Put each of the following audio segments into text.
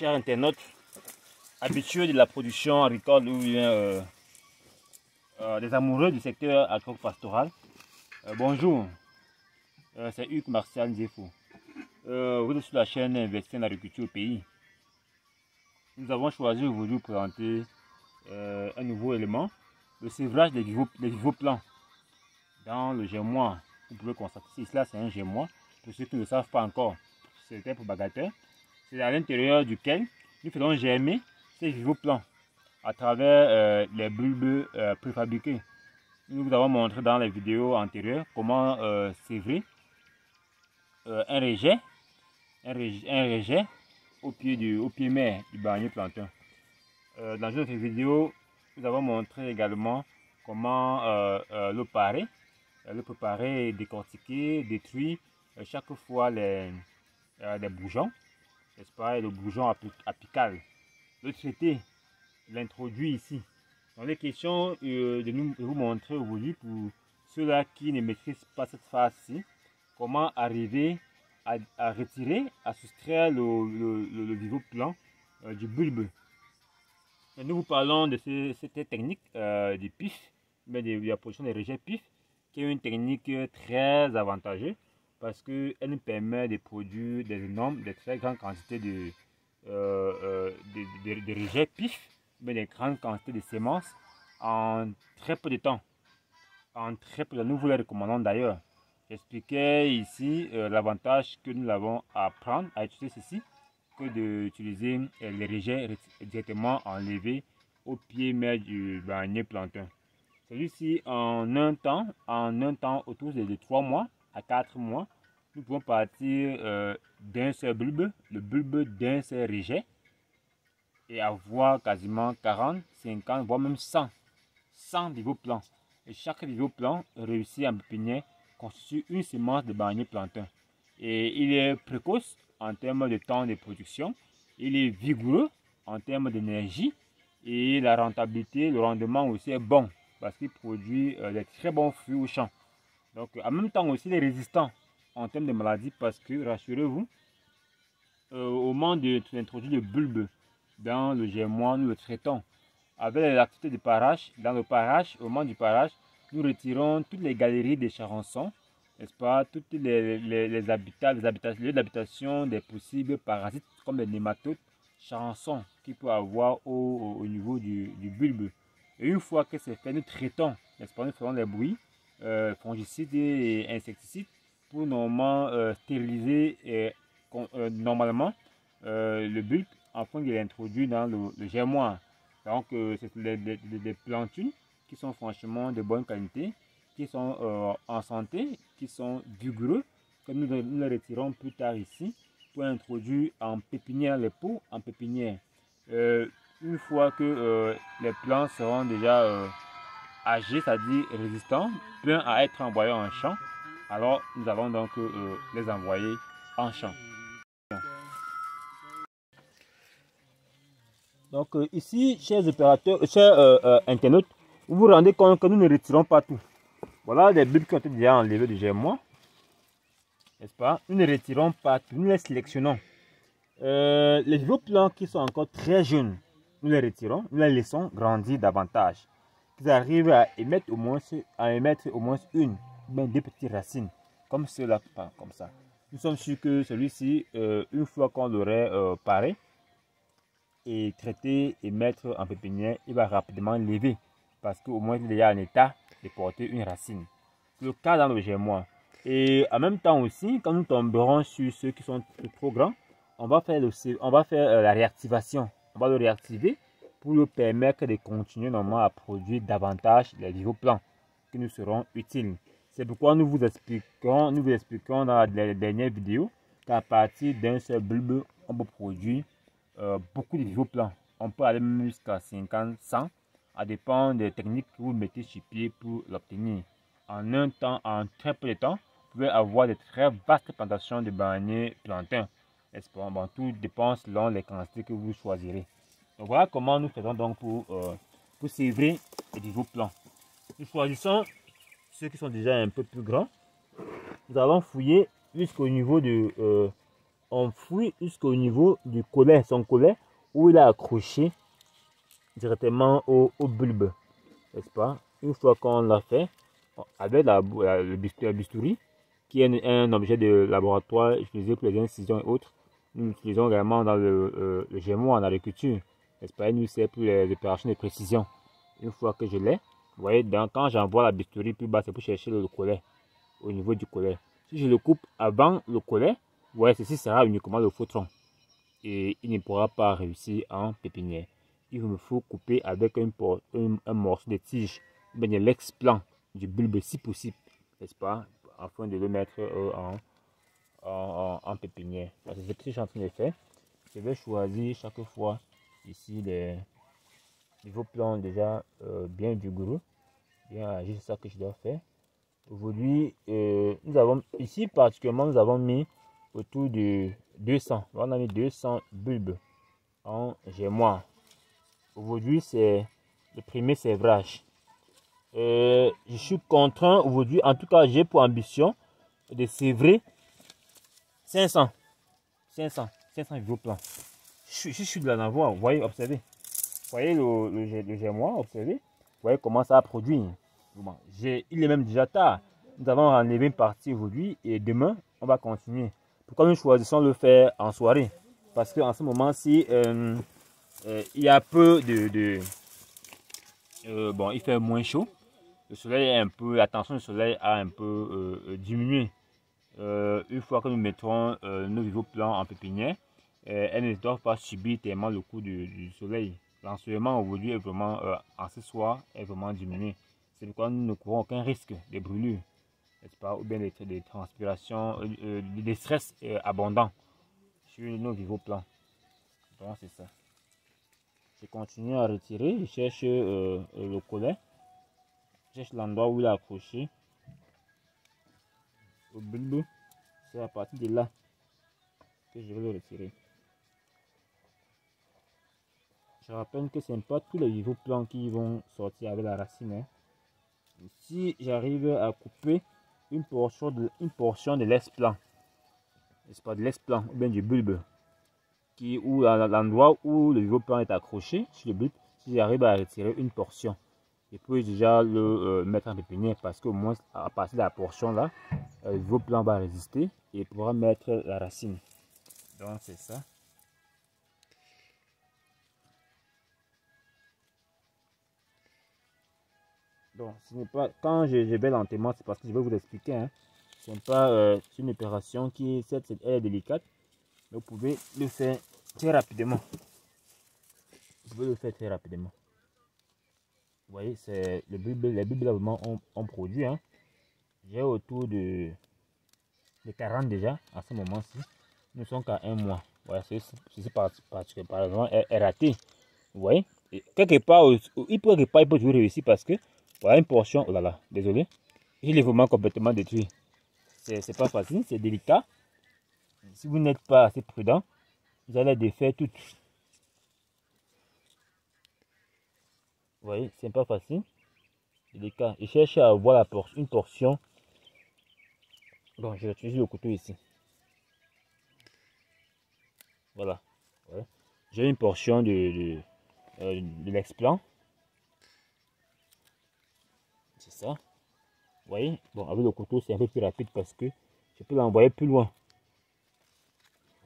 chers internautes, habitués de la production agricole ou bien des amoureux du secteur agro-pastoral. Bonjour, c'est Hugues Martial Ndiéfo. Vous êtes sur la chaîne Investir en agriculture au pays. Nous avons choisi aujourd'hui de présenter un nouveau élément, le sévrage des viveaux plants dans le germoir. Vous pouvez constater ici, là c'est un germoir. Pour ceux qui ne le savent pas encore, c'était pour bagatelle. C'est à l'intérieur duquel nous faisons germer ces viveaux plants à travers les bulbes préfabriqués. Nous vous avons montré dans les vidéos antérieures comment sévrer un rejet au pied mère du bananier plantain. Dans une autre vidéo, nous avons montré également comment le préparer, décortiquer, détruire chaque fois les bourgeons, n'est-ce pas, et le bourgeon apical, le traiter, l'introduire ici. Donc les questions de vous montrer aujourd'hui pour ceux-là qui ne maîtrisent pas cette phase-ci, comment arriver à retirer, à soustraire le vivot plant du bulbe. Et nous vous parlons de cette technique du pif, mais de la production des rejets pif, qui est une technique très avantageuse parce qu'elle nous permet de produire de très grandes quantités de rejets pif, mais des grandes quantités de semences en très peu de temps. Nous vous les recommandons d'ailleurs. J'expliquais ici l'avantage que nous avons à prendre, à utiliser ceci, que d'utiliser les rejets directement enlevés au pied mère du bananier plantain. Celui-ci, en un temps autour de 3 mois à 4 mois, nous pouvons partir d'un seul bulbe, le bulbe d'un seul rejet, et avoir quasiment 40, 50, voire même 100 viveaux plants. Et chaque vivot plant réussi en pépinière constitue une semence de bananier plantain. Et il est précoce en termes de temps de production, il est vigoureux en termes d'énergie, et la rentabilité, le rendement aussi est bon parce qu'il produit des très bons fruits au champ. Donc en même temps aussi il est résistant en termes de maladies parce que, rassurez-vous, au moment d'introduire le bulbe dans le germoir, nous le traitons avec l'activité de parage. Dans le parage, au moment du parage, nous retirons toutes les galeries des charançons, n'est-ce pas, toutes les lieux d'habitation des possibles parasites comme les nématodes, charançons qu'il peut avoir au niveau du bulbe. Et une fois que c'est fait, nous traitons, n'est-ce pas, nous faisons les bruits, fongicides et insecticides pour normalement stériliser normalement le bulbe afin de l'introduire dans le germoir. Donc c'est des plantules qui sont franchement de bonne qualité, qui sont en santé, qui sont vigoureux, que nous les retirons plus tard ici pour introduire en pépinière, les pots en pépinière. Une fois que les plants seront déjà âgés, c'est-à-dire résistants, pleins à être envoyés en champ, alors nous allons donc les envoyer en champ. Donc ici, chers internautes, vous vous rendez compte que nous ne retirons pas tout. Voilà les bulbes qui ont été déjà enlevés du germoir, n'est-ce pas? Nous ne retirons pas tout, nous les sélectionnons. Les viveaux plants qui sont encore très jeunes, nous les retirons, nous les laissons grandir davantage. Qu'ils arrivent à émettre au moins une ou deux petites racines, comme cela, comme ça. Nous sommes sûrs que celui-ci, une fois qu'on l'aurait paré et traité et mettre en pépinière, il va rapidement lever parce qu'au moins il est en état de porter une racine. C'est le cas dans le germoir. Et en même temps aussi, quand nous tomberons sur ceux qui sont trop grands, on va faire la réactivation. On va le réactiver pour lui permettre de continuer normalement à produire davantage les viveaux plants qui nous seront utiles. C'est pourquoi nous vous expliquons dans la dernière vidéo qu'à partir d'un seul bulbe, on peut produire beaucoup de viveaux plants. On peut aller même jusqu'à 50, 100, à dépendre des techniques que vous mettez sur pied pour l'obtenir. En un temps, en très peu de temps, vous pouvez avoir de très vastes plantations de bananiers plantains. Bon, tout dépend selon les quantités que vous choisirez. Donc voilà comment nous faisons donc pour sévrer les viveaux plants. Nous choisissons ceux qui sont déjà un peu plus grands. Nous allons fouiller jusqu'au niveau de enfoui jusqu'au niveau du collet, son collet, où il est accroché directement au bulbe, n'est-ce pas? Une fois qu'on l'a fait, avec le bistouri, qui est un objet de laboratoire utilisé pour les incisions et autres, nous l'utilisons également dans le gémeaux en agriculture, n'est-ce pas? Il nous sert pour les opérations de précision. Une fois que je l'ai, vous voyez, quand j'envoie la bistouri plus bas, c'est pour chercher le collet, au niveau du collet. Si je le coupe avant le collet, vous voyez, ceci sera uniquement le faux tronc. Et il ne pourra pas réussir en pépinière. Il me faut couper avec un morceau de tige, bien l'explant du bulbe si possible, n'est-ce pas, afin de le mettre en pépinière. C'est ce que je suis en train de faire. Je vais choisir chaque fois ici les niveaux plans déjà bien vigoureux, bien âgés, c'est ça que je dois faire. Aujourd'hui, nous avons ici particulièrement, nous avons mis autour de 200. On a mis 200 bulbes en gémoire. Aujourd'hui, c'est le premier sévrage. Je suis contraint aujourd'hui, en tout cas, j'ai pour ambition de sévrer 500 niveaux plans. Je suis de la avoir, vous voyez, observez. Vous voyez le gémoire, observez. Vous voyez comment ça a produit. Bon, il est même déjà tard. Nous avons enlevé une partie aujourd'hui et demain, on va continuer. Pourquoi nous choisissons de le faire en soirée? Parce qu'en ce moment-ci, il y a peu bon, il fait moins chaud. Le soleil est un peu, la tension du soleil a un peu diminué. Une fois que nous mettrons nos niveaux plans en pépinière, elles ne doivent pas subir tellement le coup du soleil. L'ensoleillement aujourd'hui est vraiment, en ce soir, est vraiment diminué. C'est pourquoi nous ne courons aucun risque de brûlure, n'est-ce pas, ou bien des transpirations, des stress abondants sur nos niveaux plans. Donc c'est ça. Je continue à retirer, je cherche le collet, je cherche l'endroit où il est accroché au bulbe. C'est à partir de là que je vais le retirer. Je rappelle que ce n'est pas tous les niveaux plans qui vont sortir avec la racine. Hein. Si j'arrive à couper une portion de l'esplan, n'est-ce pas, de l'esplan ou bien du bulbe, ou à l'endroit où le niveau plan est accroché sur le bulbe, si j'arrive à retirer une portion, je peux déjà le mettre en pépinière parce qu'au moins à partir de la portion là, le niveau plan va résister et pourra mettre la racine. Donc c'est ça. Donc ce n'est pas, quand je vais lentement, c'est parce que je vais vous expliquer. Hein. Ce n'est pas une opération qui est délicate. Mais vous pouvez le faire très rapidement. Vous pouvez le faire très rapidement. Vous voyez, c'est les bulbes là vraiment ont produit. Hein. J'ai autour de 40 déjà à ce moment-ci. Nous ne sommes qu'à un mois. Voilà, ceci parce que par exemple est raté. Vous voyez, et quelque part, il peut toujours réussir parce que voilà une portion. Oh là là, désolé. Il est vraiment complètement détruit. C'est pas facile, c'est délicat. Si vous n'êtes pas assez prudent, vous allez défaire toutes. Vous voyez, c'est pas facile. Délicat. Je cherche à avoir une portion. Bon, je vais utiliser le couteau ici. Voilà. Ouais. J'ai une portion de l'explant. C'est ça. Vous voyez, bon, avec le couteau, c'est un peu plus rapide parce que je peux l'envoyer plus loin.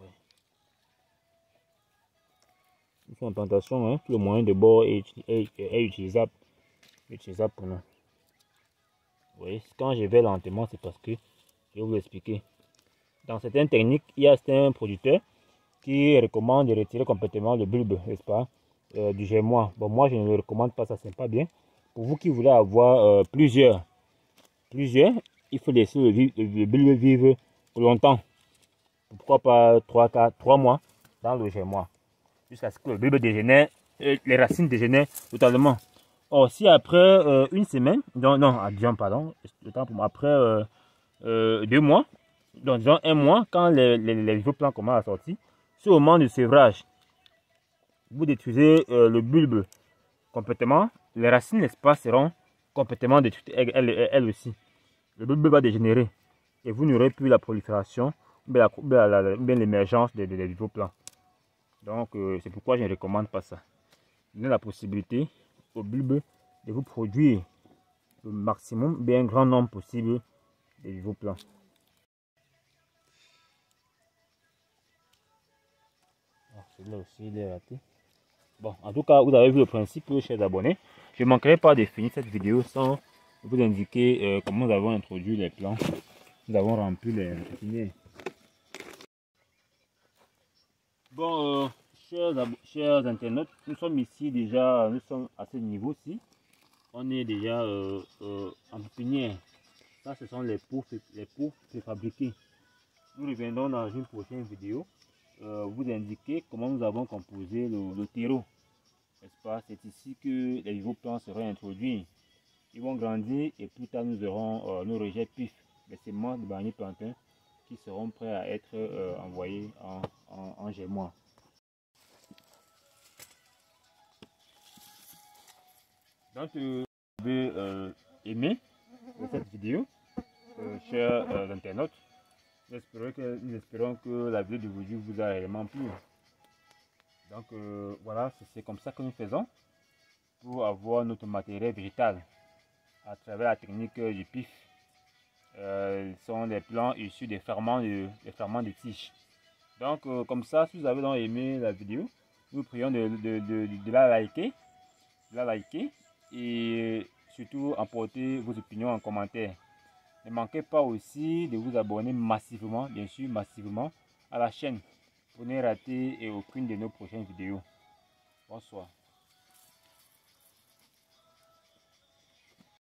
Ouais. Une fois en plantation, hein, tout le moyen de bord est utilisable pour nous. Vous voyez, quand je vais lentement, c'est parce que je vais vous expliquer. Dans certaines techniques, il y a certains producteurs qui recommandent de retirer complètement le bulbe, n'est-ce pas, du gémoire. Bon, moi, je ne le recommande pas, ça, c'est pas bien. Pour vous qui voulez avoir plusieurs, il faut laisser le bulbe vivre longtemps. Pourquoi pas 3 mois dans le gémoire. Jusqu'à ce que le bulbe dégénère, les racines dégénèrent totalement. Or, si après une semaine, pardon, après 2 mois, donc disons 1 mois, quand les nouveaux plants commencent à sortir, c'est au moment du sévrage. Vous détruisez le bulbe complètement, les racines, n'est-ce pas, seront complètement détruites elles aussi. Le bulbe va dégénérer et vous n'aurez plus la prolifération bien l'émergence des nouveaux plants. Donc c'est pourquoi je ne recommande pas ça. Donnez la possibilité au bulbe de vous produire le maximum, bien un grand nombre possible de nouveaux plants. Celui-là aussi il est raté. Bon, en tout cas, vous avez vu le principe, chers abonnés. Je ne manquerai pas de finir cette vidéo sans vous indiquer comment nous avons introduit les plants. Nous avons rempli les pépinières. Bon, chers internautes, nous sommes ici déjà, nous sommes à ce niveau-ci. On est déjà en pépinière. Ça, ce sont les pots préfabriqués. Nous reviendrons dans une prochaine vidéo. Vous indiquer comment nous avons composé le terreau. N'est-ce pas? C'est ici que les nouveaux plants seront introduits. Ils vont grandir et plus tard nous aurons nos rejets pif, les semences de bananier plantain qui seront prêts à être envoyés en germoire. Donc, vous avez aimé cette vidéo, chers internautes. Nous espérons que la vidéo d'aujourd'hui vous a réellement plu. Donc voilà, c'est comme ça que nous faisons pour avoir notre matériel végétal à travers la technique du pif. Ce sont des plants issus des ferments de tiges. Donc comme ça, si vous avez donc aimé la vidéo, nous prions de la liker, et surtout emporter vos opinions en commentaire. Ne manquez pas aussi de vous abonner massivement, bien sûr massivement, à la chaîne pour ne rater aucune de nos prochaines vidéos. Bonsoir.